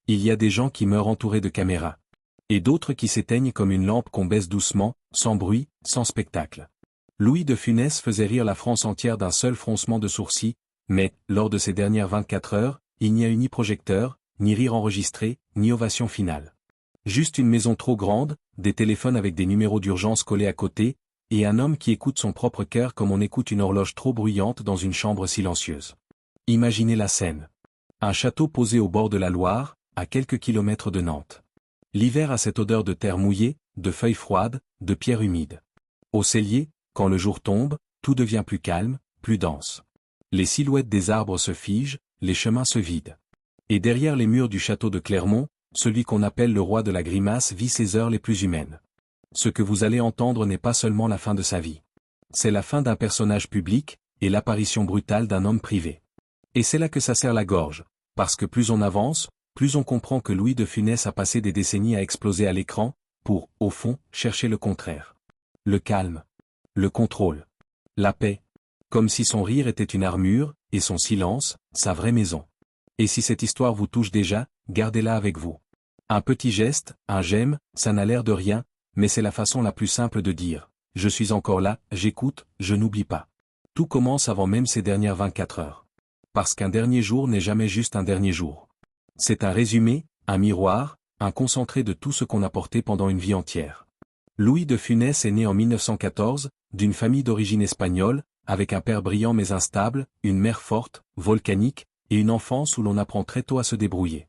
Il y a des gens qui meurent entourés de caméras. Et d'autres qui s'éteignent comme une lampe qu'on baisse doucement, sans bruit, sans spectacle. Louis de Funès faisait rire la France entière d'un seul froncement de sourcils, mais, lors de ces dernières 24 heures, il n'y a eu ni projecteur, ni rire enregistré, ni ovation finale. Juste une maison trop grande, des téléphones avec des numéros d'urgence collés à côté, et un homme qui écoute son propre cœur comme on écoute une horloge trop bruyante dans une chambre silencieuse. Imaginez la scène. Un château posé au bord de la Loire, à quelques kilomètres de Nantes. L'hiver a cette odeur de terre mouillée, de feuilles froides, de pierres humides. Au cellier, quand le jour tombe, tout devient plus calme, plus dense. Les silhouettes des arbres se figent, les chemins se vident. Et derrière les murs du château de Clermont, celui qu'on appelle le roi de la grimace vit ses heures les plus humaines. Ce que vous allez entendre n'est pas seulement la fin de sa vie. C'est la fin d'un personnage public, et l'apparition brutale d'un homme privé. Et c'est là que ça serre la gorge, parce que plus on avance, plus on comprend que Louis de Funès a passé des décennies à exploser à l'écran, pour, au fond, chercher le contraire. Le calme. Le contrôle. La paix. Comme si son rire était une armure, et son silence, sa vraie maison. Et si cette histoire vous touche déjà, gardez-la avec vous. Un petit geste, un j'aime, ça n'a l'air de rien, mais c'est la façon la plus simple de dire « Je suis encore là, j'écoute, je n'oublie pas ». Tout commence avant même ces dernières 24 heures. Parce qu'un dernier jour n'est jamais juste un dernier jour. C'est un résumé, un miroir, un concentré de tout ce qu'on a porté pendant une vie entière. Louis de Funès est né en 1914, d'une famille d'origine espagnole, avec un père brillant mais instable, une mère forte, volcanique, et une enfance où l'on apprend très tôt à se débrouiller.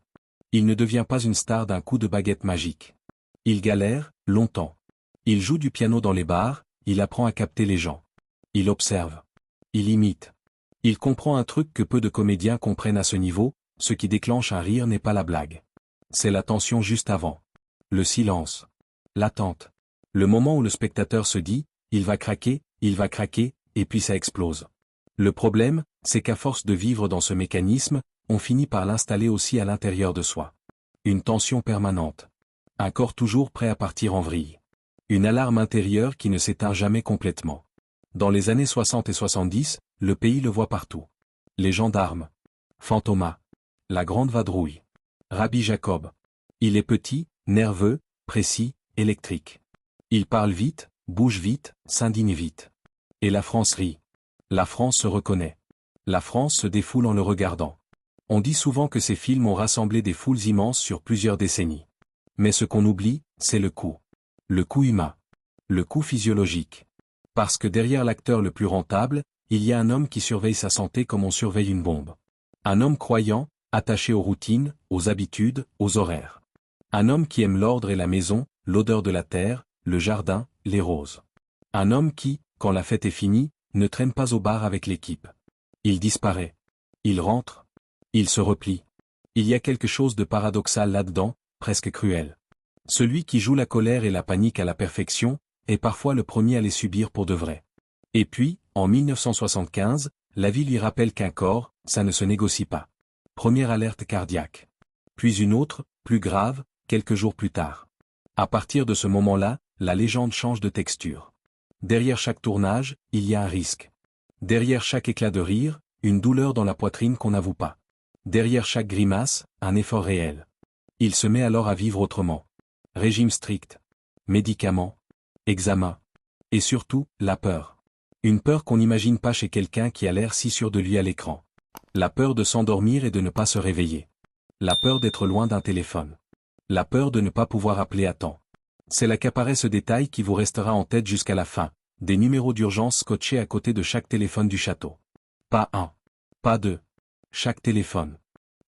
Il ne devient pas une star d'un coup de baguette magique. Il galère, longtemps. Il joue du piano dans les bars, il apprend à capter les gens. Il observe. Il imite. Il comprend un truc que peu de comédiens comprennent à ce niveau, ce qui déclenche un rire n'est pas la blague. C'est la tension juste avant. Le silence. L'attente. Le moment où le spectateur se dit, il va craquer, et puis ça explose. Le problème, c'est qu'à force de vivre dans ce mécanisme, on finit par l'installer aussi à l'intérieur de soi. Une tension permanente. Un corps toujours prêt à partir en vrille. Une alarme intérieure qui ne s'éteint jamais complètement. Dans les années 60 et 70, le pays le voit partout. Les gendarmes. Fantomas. La grande vadrouille. Rabbi Jacob. Il est petit, nerveux, précis, électrique. Il parle vite, bouge vite, s'indigne vite. Et la France rit. La France se reconnaît. La France se défoule en le regardant. On dit souvent que ces films ont rassemblé des foules immenses sur plusieurs décennies. Mais ce qu'on oublie, c'est le coût. Le coût humain. Le coût physiologique. Parce que derrière l'acteur le plus rentable, il y a un homme qui surveille sa santé comme on surveille une bombe. Un homme croyant, attaché aux routines, aux habitudes, aux horaires. Un homme qui aime l'ordre et la maison, l'odeur de la terre, le jardin, les roses. Un homme qui, quand la fête est finie, ne traîne pas au bar avec l'équipe. Il disparaît. Il rentre. Il se replie. Il y a quelque chose de paradoxal là-dedans, presque cruel. Celui qui joue la colère et la panique à la perfection, est parfois le premier à les subir pour de vrai. Et puis, en 1975, la vie lui rappelle qu'un corps, ça ne se négocie pas. Première alerte cardiaque. Puis une autre, plus grave, quelques jours plus tard. À partir de ce moment-là, la légende change de texture. Derrière chaque tournage, il y a un risque. Derrière chaque éclat de rire, une douleur dans la poitrine qu'on n'avoue pas. Derrière chaque grimace, un effort réel. Il se met alors à vivre autrement. Régime strict. Médicaments. Examen. Et surtout, la peur. Une peur qu'on n'imagine pas chez quelqu'un qui a l'air si sûr de lui à l'écran. La peur de s'endormir et de ne pas se réveiller. La peur d'être loin d'un téléphone. La peur de ne pas pouvoir appeler à temps. C'est là qu'apparaît ce détail qui vous restera en tête jusqu'à la fin, des numéros d'urgence scotchés à côté de chaque téléphone du château. Pas un. Pas deux. Chaque téléphone.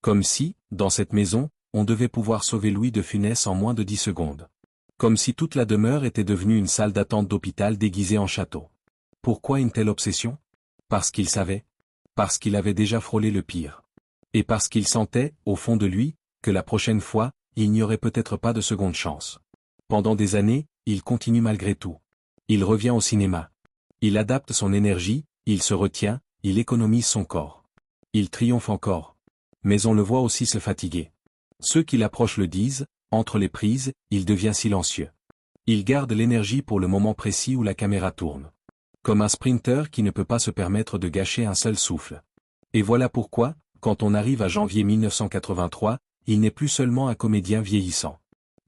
Comme si, dans cette maison, on devait pouvoir sauver Louis de Funès en moins de 10 secondes. Comme si toute la demeure était devenue une salle d'attente d'hôpital déguisée en château. Pourquoi une telle obsession? Parce qu'il savait. Parce qu'il avait déjà frôlé le pire. Et parce qu'il sentait, au fond de lui, que la prochaine fois, il n'y aurait peut-être pas de seconde chance. Pendant des années, il continue malgré tout. Il revient au cinéma. Il adapte son énergie, il se retient, il économise son corps. Il triomphe encore. Mais on le voit aussi se fatiguer. Ceux qui l'approchent le disent, entre les prises, il devient silencieux. Il garde l'énergie pour le moment précis où la caméra tourne. Comme un sprinter qui ne peut pas se permettre de gâcher un seul souffle. Et voilà pourquoi, quand on arrive à janvier 1983, il n'est plus seulement un comédien vieillissant.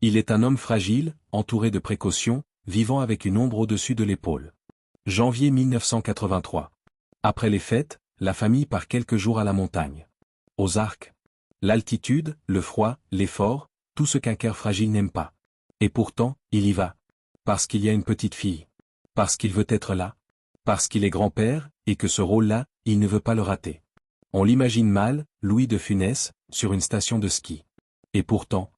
Il est un homme fragile, entouré de précautions, vivant avec une ombre au-dessus de l'épaule. Janvier 1983. Après les fêtes, la famille part quelques jours à la montagne. Aux Arcs. L'altitude, le froid, l'effort, tout ce qu'un cœur fragile n'aime pas. Et pourtant, il y va. Parce qu'il y a une petite fille. Parce qu'il veut être là. Parce qu'il est grand-père, et que ce rôle-là, il ne veut pas le rater. On l'imagine mal, Louis de Funès, sur une station de ski. Et pourtant,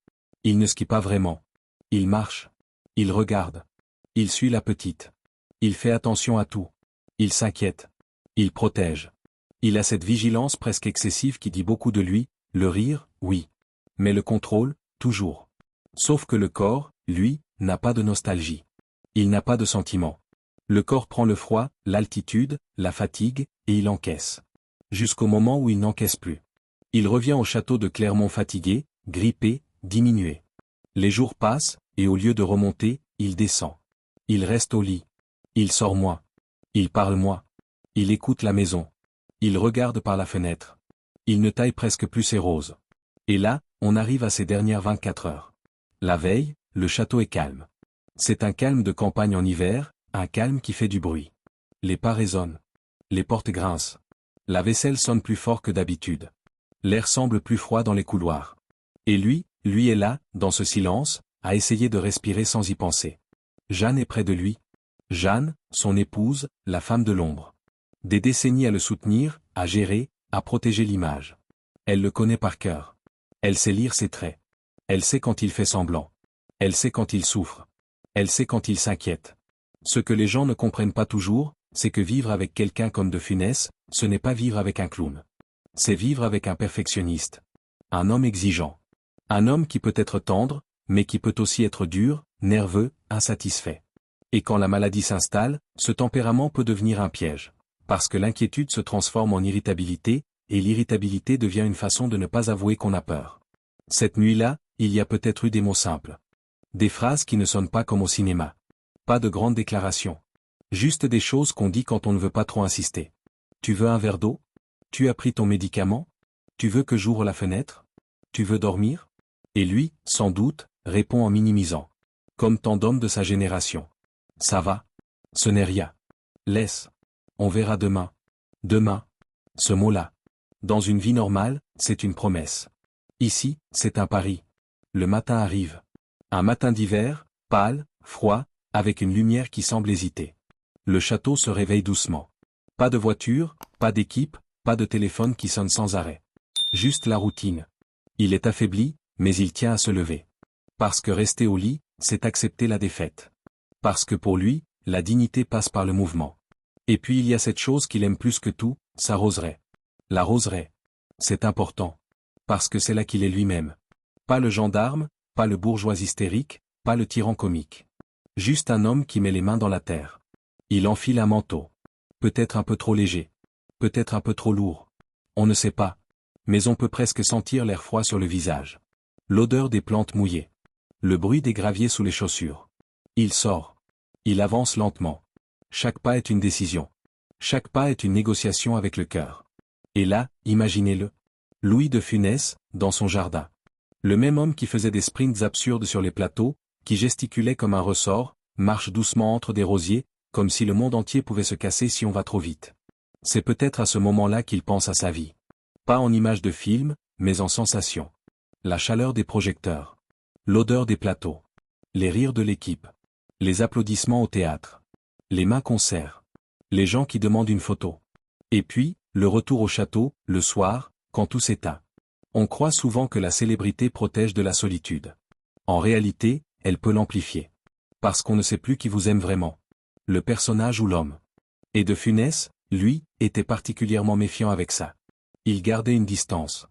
il ne skie pas vraiment. Il marche. Il regarde. Il suit la petite. Il fait attention à tout. Il s'inquiète. Il protège. Il a cette vigilance presque excessive qui dit beaucoup de lui, le rire, oui. Mais le contrôle, toujours. Sauf que le corps, lui, n'a pas de nostalgie. Il n'a pas de sentiment. Le corps prend le froid, l'altitude, la fatigue, et il encaisse. Jusqu'au moment où il n'encaisse plus. Il revient au château de Clermont fatigué, grippé, diminué. Les jours passent, et au lieu de remonter, il descend. Il reste au lit. Il sort moins. Il parle moins. Il écoute la maison. Il regarde par la fenêtre. Il ne taille presque plus ses roses. Et là, on arrive à ces dernières 24 heures. La veille, le château est calme. C'est un calme de campagne en hiver, un calme qui fait du bruit. Les pas résonnent. Les portes grincent. La vaisselle sonne plus fort que d'habitude. L'air semble plus froid dans les couloirs. Et lui est là, dans ce silence, à essayer de respirer sans y penser. Jeanne est près de lui. Jeanne, son épouse, la femme de l'ombre. Des décennies à le soutenir, à gérer, à protéger l'image. Elle le connaît par cœur. Elle sait lire ses traits. Elle sait quand il fait semblant. Elle sait quand il souffre. Elle sait quand il s'inquiète. Ce que les gens ne comprennent pas toujours, c'est que vivre avec quelqu'un comme de Funès, ce n'est pas vivre avec un clown. C'est vivre avec un perfectionniste. Un homme exigeant. Un homme qui peut être tendre, mais qui peut aussi être dur, nerveux, insatisfait. Et quand la maladie s'installe, ce tempérament peut devenir un piège. Parce que l'inquiétude se transforme en irritabilité, et l'irritabilité devient une façon de ne pas avouer qu'on a peur. Cette nuit-là, il y a peut-être eu des mots simples. Des phrases qui ne sonnent pas comme au cinéma. Pas de grandes déclarations. Juste des choses qu'on dit quand on ne veut pas trop insister. Tu veux un verre d'eau? Tu as pris ton médicament? Tu veux que j'ouvre la fenêtre? Tu veux dormir? Et lui, sans doute, répond en minimisant. Comme tant d'hommes de sa génération. Ça va. Ce n'est rien. Laisse. On verra demain. Demain. Ce mot-là. Dans une vie normale, c'est une promesse. Ici, c'est un pari. Le matin arrive. Un matin d'hiver, pâle, froid, avec une lumière qui semble hésiter. Le château se réveille doucement. Pas de voiture, pas d'équipe, pas de téléphone qui sonne sans arrêt. Juste la routine. Il est affaibli, mais il tient à se lever. Parce que rester au lit, c'est accepter la défaite. Parce que pour lui, la dignité passe par le mouvement. Et puis il y a cette chose qu'il aime plus que tout, sa roseraie. La roseraie. C'est important. Parce que c'est là qu'il est lui-même. Pas le gendarme, pas le bourgeois hystérique, pas le tyran comique. Juste un homme qui met les mains dans la terre. Il enfile un manteau. Peut-être un peu trop léger. Peut-être un peu trop lourd. On ne sait pas. Mais on peut presque sentir l'air froid sur le visage. L'odeur des plantes mouillées. Le bruit des graviers sous les chaussures. Il sort. Il avance lentement. Chaque pas est une décision. Chaque pas est une négociation avec le cœur. Et là, imaginez-le. Louis de Funès, dans son jardin. Le même homme qui faisait des sprints absurdes sur les plateaux, qui gesticulait comme un ressort, marche doucement entre des rosiers, comme si le monde entier pouvait se casser si on va trop vite. C'est peut-être à ce moment-là qu'il pense à sa vie. Pas en images de film, mais en sensations. La chaleur des projecteurs. L'odeur des plateaux. Les rires de l'équipe. Les applaudissements au théâtre. Les mains qu'on serre. Les gens qui demandent une photo. Et puis, le retour au château, le soir, quand tout s'éteint. On croit souvent que la célébrité protège de la solitude. En réalité, elle peut l'amplifier. Parce qu'on ne sait plus qui vous aime vraiment. Le personnage ou l'homme. Et de Funès, lui, était particulièrement méfiant avec ça. Il gardait une distance.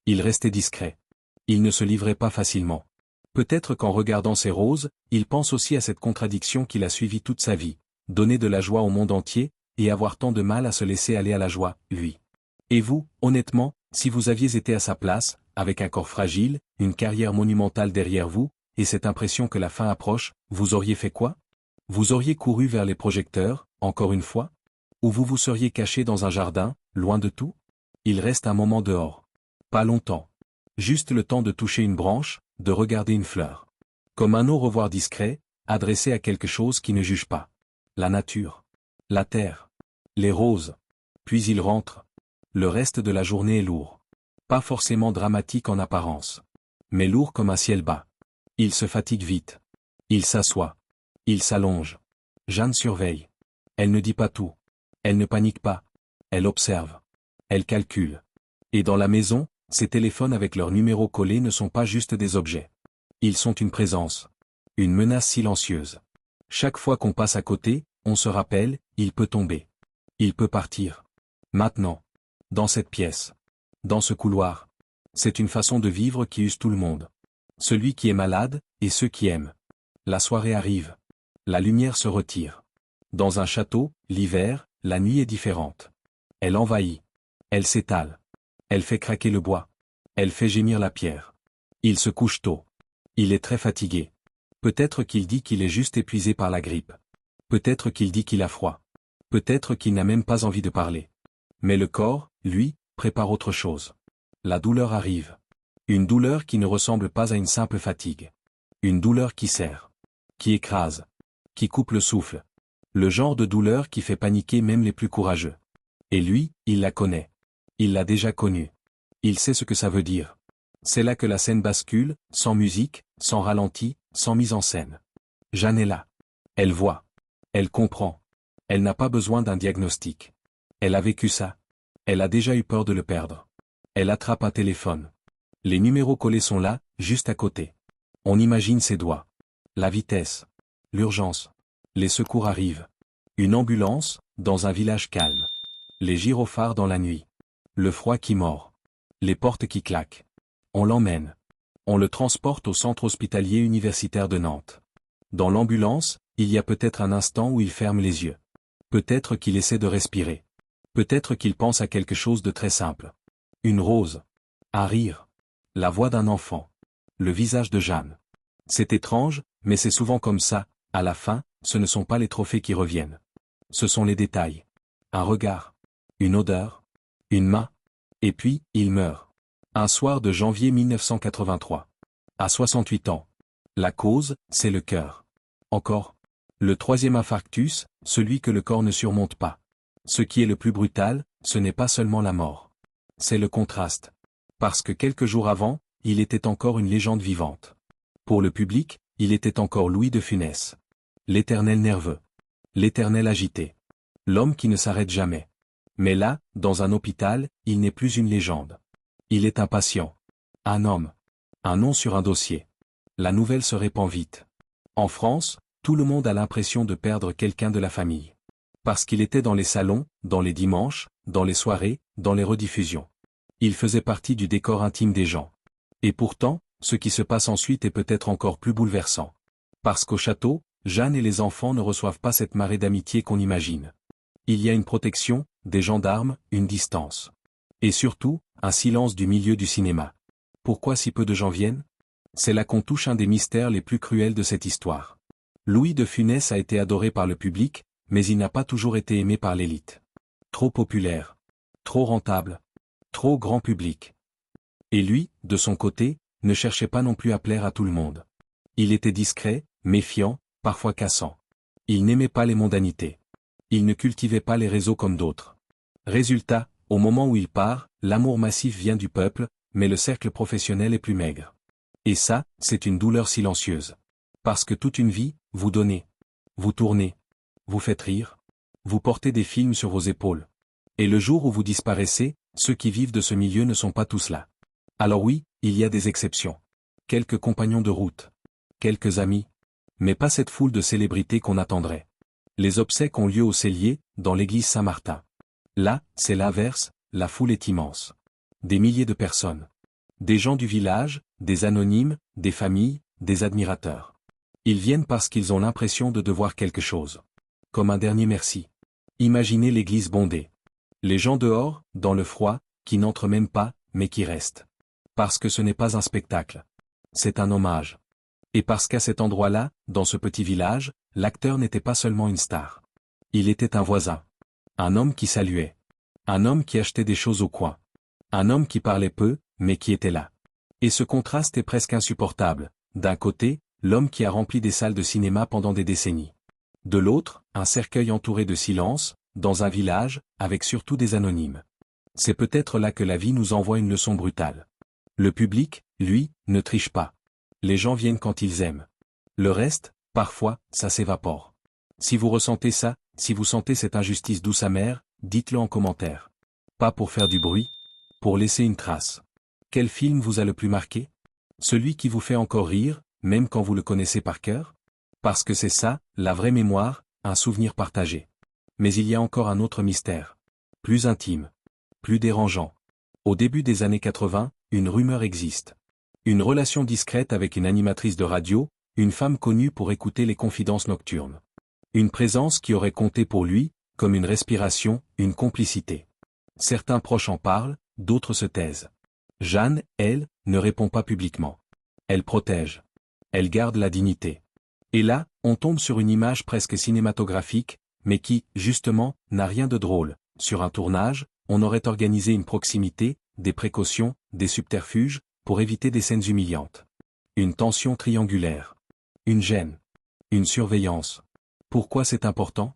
Il restait discret. Il ne se livrait pas facilement. Peut-être qu'en regardant ces roses, il pense aussi à cette contradiction qu'il a suivie toute sa vie, donner de la joie au monde entier, et avoir tant de mal à se laisser aller à la joie, lui. Et vous, honnêtement, si vous aviez été à sa place, avec un corps fragile, une carrière monumentale derrière vous, et cette impression que la fin approche, vous auriez fait quoi? Vous auriez couru vers les projecteurs, encore une fois? Ou vous vous seriez caché dans un jardin, loin de tout? Il reste un moment dehors. Pas longtemps. Juste le temps de toucher une branche, de regarder une fleur. Comme un au revoir discret, adressé à quelque chose qui ne juge pas. La nature. La terre. Les roses. Puis il rentre. Le reste de la journée est lourd. Pas forcément dramatique en apparence. Mais lourd comme un ciel bas. Il se fatigue vite. Il s'assoit. Il s'allonge. Jeanne surveille. Elle ne dit pas tout. Elle ne panique pas. Elle observe. Elle calcule. Et dans la maison, ces téléphones avec leurs numéros collés ne sont pas juste des objets. Ils sont une présence. Une menace silencieuse. Chaque fois qu'on passe à côté, on se rappelle, il peut tomber. Il peut partir. Maintenant. Dans cette pièce. Dans ce couloir. C'est une façon de vivre qui use tout le monde. Celui qui est malade, et ceux qui aiment. La soirée arrive. La lumière se retire. Dans un château, l'hiver, la nuit est différente. Elle envahit. Elle s'étale. Elle fait craquer le bois. Elle fait gémir la pierre. Il se couche tôt. Il est très fatigué. Peut-être qu'il dit qu'il est juste épuisé par la grippe. Peut-être qu'il dit qu'il a froid. Peut-être qu'il n'a même pas envie de parler. Mais le corps, lui, prépare autre chose. La douleur arrive. Une douleur qui ne ressemble pas à une simple fatigue. Une douleur qui serre. Qui écrase. Qui coupe le souffle. Le genre de douleur qui fait paniquer même les plus courageux. Et lui, il la connaît. Il l'a déjà connue. Il sait ce que ça veut dire. C'est là que la scène bascule, sans musique, sans ralenti, sans mise en scène. Jeanne est là. Elle voit. Elle comprend. Elle n'a pas besoin d'un diagnostic. Elle a vécu ça. Elle a déjà eu peur de le perdre. Elle attrape un téléphone. Les numéros collés sont là, juste à côté. On imagine ses doigts. La vitesse. L'urgence. Les secours arrivent. Une ambulance, dans un village calme. Les gyrophares dans la nuit. Le froid qui mord. Les portes qui claquent. On l'emmène. On le transporte au centre hospitalier universitaire de Nantes. Dans l'ambulance, il y a peut-être un instant où il ferme les yeux. Peut-être qu'il essaie de respirer. Peut-être qu'il pense à quelque chose de très simple. Une rose. Un rire. La voix d'un enfant. Le visage de Jeanne. C'est étrange, mais c'est souvent comme ça, à la fin, ce ne sont pas les trophées qui reviennent. Ce sont les détails. Un regard. Une odeur. Une main. Et puis, il meurt. Un soir de janvier 1983. À 68 ans. La cause, c'est le cœur. Encore. Le troisième infarctus, celui que le corps ne surmonte pas. Ce qui est le plus brutal, ce n'est pas seulement la mort. C'est le contraste. Parce que quelques jours avant, il était encore une légende vivante. Pour le public, il était encore Louis de Funès. L'éternel nerveux. L'éternel agité. L'homme qui ne s'arrête jamais. Mais là, dans un hôpital, il n'est plus une légende. Il est un patient. Un homme. Un nom sur un dossier. La nouvelle se répand vite. En France, tout le monde a l'impression de perdre quelqu'un de la famille. Parce qu'il était dans les salons, dans les dimanches, dans les soirées, dans les rediffusions. Il faisait partie du décor intime des gens. Et pourtant, ce qui se passe ensuite est peut-être encore plus bouleversant. Parce qu'au château, Jeanne et les enfants ne reçoivent pas cette marée d'amitié qu'on imagine. Il y a une protection, des gendarmes, une distance. Et surtout, un silence du milieu du cinéma. Pourquoi si peu de gens viennent? C'est là qu'on touche un des mystères les plus cruels de cette histoire. Louis de Funès a été adoré par le public, mais il n'a pas toujours été aimé par l'élite. Trop populaire. Trop rentable. Trop grand public. Et lui, de son côté, ne cherchait pas non plus à plaire à tout le monde. Il était discret, méfiant, parfois cassant. Il n'aimait pas les mondanités. Il ne cultivait pas les réseaux comme d'autres. Résultat, au moment où il part, l'amour massif vient du peuple, mais le cercle professionnel est plus maigre. Et ça, c'est une douleur silencieuse. Parce que toute une vie, vous donnez. Vous tournez. Vous faites rire. Vous portez des films sur vos épaules. Et le jour où vous disparaissez, ceux qui vivent de ce milieu ne sont pas tous là. Alors oui, il y a des exceptions. Quelques compagnons de route. Quelques amis. Mais pas cette foule de célébrités qu'on attendrait. Les obsèques ont lieu au Cellier, dans l'église Saint-Martin. Là, c'est l'inverse, la foule est immense. Des milliers de personnes. Des gens du village, des anonymes, des familles, des admirateurs. Ils viennent parce qu'ils ont l'impression de devoir quelque chose. Comme un dernier merci. Imaginez l'église bondée. Les gens dehors, dans le froid, qui n'entrent même pas, mais qui restent. Parce que ce n'est pas un spectacle. C'est un hommage. Et parce qu'à cet endroit-là, dans ce petit village, l'acteur n'était pas seulement une star. Il était un voisin. Un homme qui saluait. Un homme qui achetait des choses au coin. Un homme qui parlait peu, mais qui était là. Et ce contraste est presque insupportable. D'un côté, l'homme qui a rempli des salles de cinéma pendant des décennies. De l'autre, un cercueil entouré de silence, dans un village, avec surtout des anonymes. C'est peut-être là que la vie nous envoie une leçon brutale. Le public, lui, ne triche pas. Les gens viennent quand ils aiment. Le reste, parfois, ça s'évapore. Si vous ressentez ça, si vous sentez cette injustice douce amère, dites-le en commentaire. Pas pour faire du bruit, pour laisser une trace. Quel film vous a le plus marqué? Celui qui vous fait encore rire, même quand vous le connaissez par cœur? Parce que c'est ça, la vraie mémoire, un souvenir partagé. Mais il y a encore un autre mystère. Plus intime. Plus dérangeant. Au début des années 80, une rumeur existe. Une relation discrète avec une animatrice de radio, une femme connue pour écouter les confidences nocturnes. Une présence qui aurait compté pour lui, comme une respiration, une complicité. Certains proches en parlent, d'autres se taisent. Jeanne, elle, ne répond pas publiquement. Elle protège. Elle garde la dignité. Et là, on tombe sur une image presque cinématographique, mais qui, justement, n'a rien de drôle. Sur un tournage, on aurait organisé une proximité, des précautions, des subterfuges, pour éviter des scènes humiliantes. Une tension triangulaire. Une gêne. Une surveillance. Pourquoi c'est important?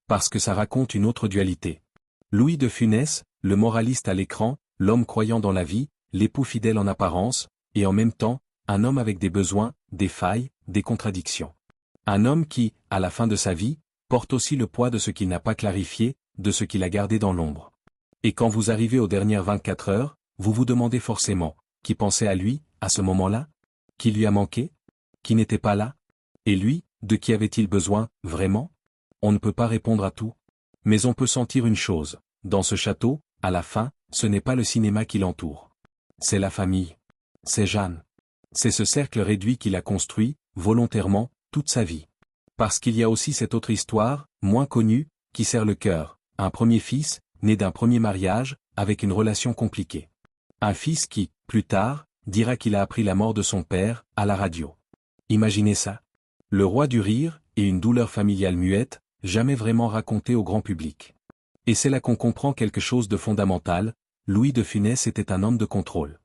Parce que ça raconte une autre dualité. Louis de Funès, le moraliste à l'écran, l'homme croyant dans la vie, l'époux fidèle en apparence, et en même temps, un homme avec des besoins, des failles, des contradictions. Un homme qui, à la fin de sa vie, porte aussi le poids de ce qu'il n'a pas clarifié, de ce qu'il a gardé dans l'ombre. Et quand vous arrivez aux dernières 24 heures, vous vous demandez forcément, qui pensait à lui, à ce moment-là? Qui lui a manqué? Qui n'était pas là? Et lui, de qui avait-il besoin, vraiment? On ne peut pas répondre à tout. Mais on peut sentir une chose, dans ce château, à la fin, ce n'est pas le cinéma qui l'entoure. C'est la famille. C'est Jeanne. C'est ce cercle réduit qu'il a construit, volontairement, toute sa vie. Parce qu'il y a aussi cette autre histoire, moins connue, qui serre le cœur, un premier fils, né d'un premier mariage, avec une relation compliquée. Un fils qui, plus tard, dira qu'il a appris la mort de son père, à la radio. Imaginez ça. Le roi du rire, et une douleur familiale muette, jamais vraiment racontée au grand public. Et c'est là qu'on comprend quelque chose de fondamental, Louis de Funès était un homme de contrôle.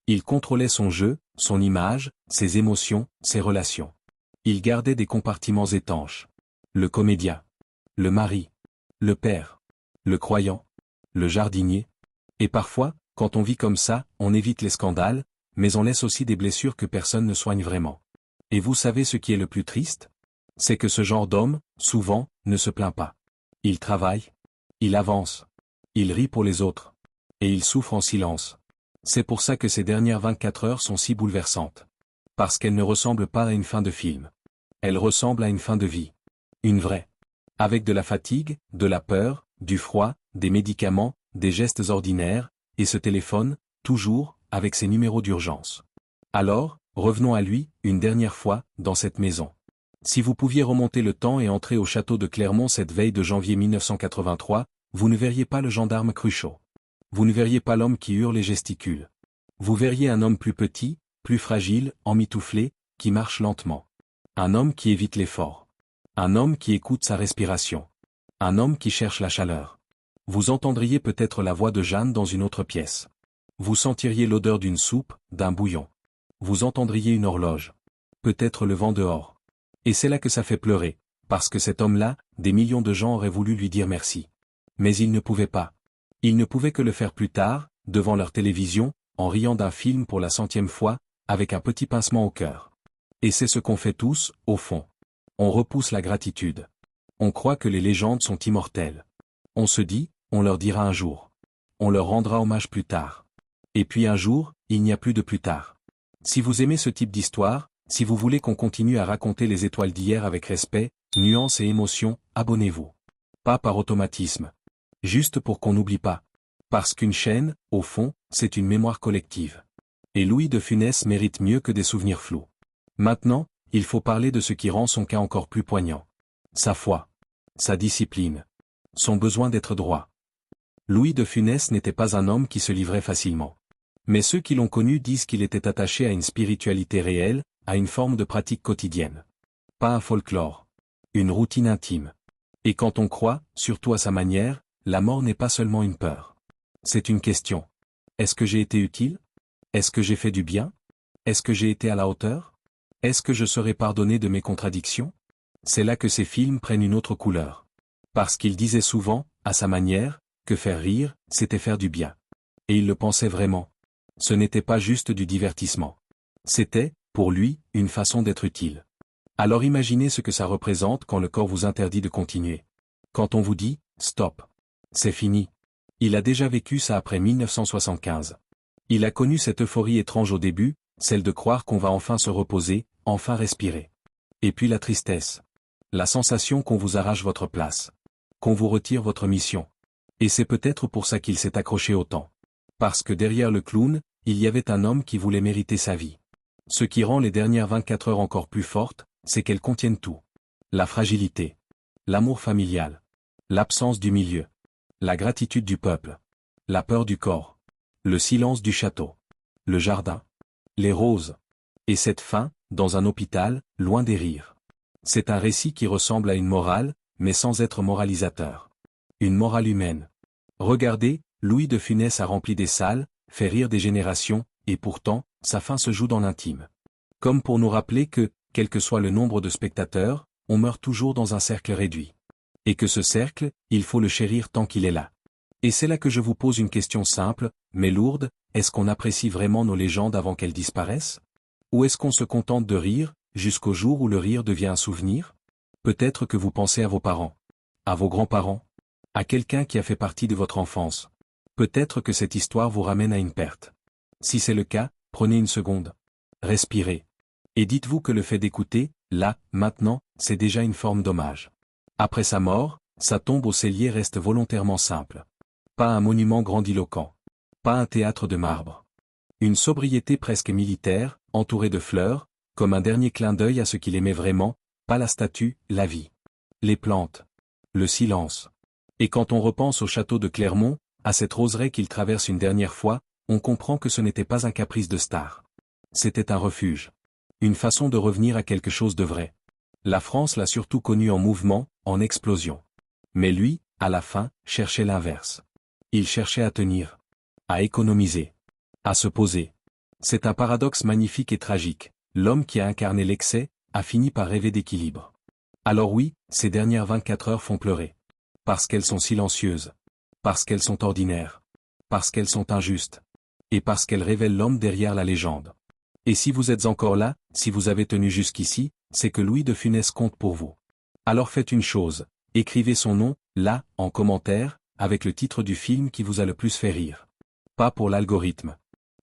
Il contrôlait son jeu, son image, ses émotions, ses relations. Il gardait des compartiments étanches. Le comédien. Le mari. Le père. Le croyant. Le jardinier. Et parfois, quand on vit comme ça, on évite les scandales, mais on laisse aussi des blessures que personne ne soigne vraiment. Et vous savez ce qui est le plus triste? C'est que ce genre d'homme, souvent, ne se plaint pas. Il travaille. Il avance. Il rit pour les autres. Et il souffre en silence. C'est pour ça que ces dernières 24 heures sont si bouleversantes. Parce qu'elles ne ressemblent pas à une fin de film. Elles ressemblent à une fin de vie. Une vraie. Avec de la fatigue, de la peur, du froid, des médicaments, des gestes ordinaires, et ce téléphone, toujours, avec ses numéros d'urgence. Alors, revenons à lui, une dernière fois, dans cette maison. Si vous pouviez remonter le temps et entrer au château de Clermont cette veille de janvier 1983, vous ne verriez pas le gendarme Cruchot. Vous ne verriez pas l'homme qui hurle et gesticule. Vous verriez un homme plus petit, plus fragile, emmitouflé, qui marche lentement. Un homme qui évite l'effort. Un homme qui écoute sa respiration. Un homme qui cherche la chaleur. Vous entendriez peut-être la voix de Jeanne dans une autre pièce. Vous sentiriez l'odeur d'une soupe, d'un bouillon. Vous entendriez une horloge. Peut-être le vent dehors. Et c'est là que ça fait pleurer, parce que cet homme-là, des millions de gens auraient voulu lui dire merci. Mais il ne pouvait pas. Il ne pouvait que le faire plus tard, devant leur télévision, en riant d'un film pour la 100e fois, avec un petit pincement au cœur. Et c'est ce qu'on fait tous, au fond. On repousse la gratitude. On croit que les légendes sont immortelles. On se dit, on leur dira un jour. On leur rendra hommage plus tard. Et puis un jour, il n'y a plus de plus tard. Si vous aimez ce type d'histoire, si vous voulez qu'on continue à raconter les étoiles d'hier avec respect, nuance et émotion, abonnez-vous. Pas par automatisme. Juste pour qu'on n'oublie pas. Parce qu'une chaîne, au fond, c'est une mémoire collective. Et Louis de Funès mérite mieux que des souvenirs flous. Maintenant, il faut parler de ce qui rend son cas encore plus poignant. Sa foi. Sa discipline. Son besoin d'être droit. Louis de Funès n'était pas un homme qui se livrait facilement. Mais ceux qui l'ont connu disent qu'il était attaché à une spiritualité réelle, à une forme de pratique quotidienne. Pas un folklore. Une routine intime. Et quand on croit, surtout à sa manière, la mort n'est pas seulement une peur. C'est une question. Est-ce que j'ai été utile? Est-ce que j'ai fait du bien? Est-ce que j'ai été à la hauteur? Est-ce que je serai pardonné de mes contradictions? C'est là que ces films prennent une autre couleur. Parce qu'il disait souvent, à sa manière, que faire rire, c'était faire du bien. Et il le pensait vraiment. Ce n'était pas juste du divertissement. C'était, pour lui, une façon d'être utile. Alors imaginez ce que ça représente quand le corps vous interdit de continuer. Quand on vous dit « stop ». C'est fini. Il a déjà vécu ça après 1975. Il a connu cette euphorie étrange au début, celle de croire qu'on va enfin se reposer, enfin respirer. Et puis la tristesse. La sensation qu'on vous arrache votre place. Qu'on vous retire votre mission. Et c'est peut-être pour ça qu'il s'est accroché autant. Parce que derrière le clown, il y avait un homme qui voulait mériter sa vie. Ce qui rend les dernières 24 heures encore plus fortes, c'est qu'elles contiennent tout. La fragilité. L'amour familial. L'absence du milieu. La gratitude du peuple. La peur du corps. Le silence du château. Le jardin. Les roses. Et cette fin, dans un hôpital, loin des rires. C'est un récit qui ressemble à une morale, mais sans être moralisateur. Une morale humaine. Regardez, Louis de Funès a rempli des salles, fait rire des générations, et pourtant, sa fin se joue dans l'intime. Comme pour nous rappeler que, quel que soit le nombre de spectateurs, on meurt toujours dans un cercle réduit. Et que ce cercle, il faut le chérir tant qu'il est là. Et c'est là que je vous pose une question simple, mais lourde, est-ce qu'on apprécie vraiment nos légendes avant qu'elles disparaissent? Ou est-ce qu'on se contente de rire, jusqu'au jour où le rire devient un souvenir? Peut-être que vous pensez à vos parents. À vos grands-parents. À quelqu'un qui a fait partie de votre enfance. Peut-être que cette histoire vous ramène à une perte. Si c'est le cas, prenez une seconde. Respirez. Et dites-vous que le fait d'écouter, là, maintenant, c'est déjà une forme d'hommage. Après sa mort, sa tombe au cellier reste volontairement simple. Pas un monument grandiloquent. Pas un théâtre de marbre. Une sobriété presque militaire, entourée de fleurs, comme un dernier clin d'œil à ce qu'il aimait vraiment, pas la statue, la vie. Les plantes. Le silence. Et quand on repense au château de Clermont, à cette roseraie qu'il traverse une dernière fois, on comprend que ce n'était pas un caprice de star. C'était un refuge. Une façon de revenir à quelque chose de vrai. La France l'a surtout connu en mouvement, en explosion. Mais lui, à la fin, cherchait l'inverse. Il cherchait à tenir. À économiser. À se poser. C'est un paradoxe magnifique et tragique. L'homme qui a incarné l'excès, a fini par rêver d'équilibre. Alors oui, ces dernières 24 heures font pleurer. Parce qu'elles sont silencieuses. Parce qu'elles sont ordinaires. Parce qu'elles sont injustes. Et parce qu'elles révèlent l'homme derrière la légende. Et si vous êtes encore là, si vous avez tenu jusqu'ici, c'est que Louis de Funès compte pour vous. Alors faites une chose, écrivez son nom, là, en commentaire, avec le titre du film qui vous a le plus fait rire. Pas pour l'algorithme.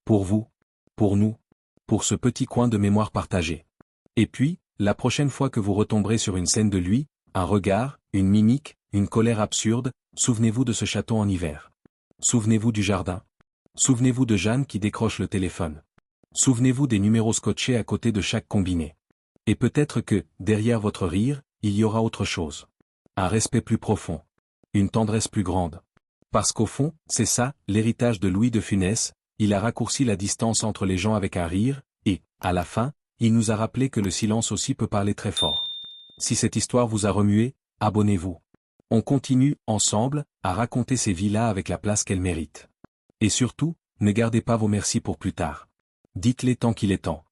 Pour vous. Pour nous. Pour ce petit coin de mémoire partagée. Et puis, la prochaine fois que vous retomberez sur une scène de lui, un regard, une mimique, une colère absurde, souvenez-vous de ce château en hiver. Souvenez-vous du jardin. Souvenez-vous de Jeanne qui décroche le téléphone. Souvenez-vous des numéros scotchés à côté de chaque combiné. Et peut-être que, derrière votre rire, il y aura autre chose. Un respect plus profond. Une tendresse plus grande. Parce qu'au fond, c'est ça, l'héritage de Louis de Funès, il a raccourci la distance entre les gens avec un rire, et, à la fin, il nous a rappelé que le silence aussi peut parler très fort. Si cette histoire vous a remué, abonnez-vous. On continue, ensemble, à raconter ces vies-là avec la place qu'elles méritent. Et surtout, ne gardez pas vos merci pour plus tard. Dites-les tant qu'il est temps.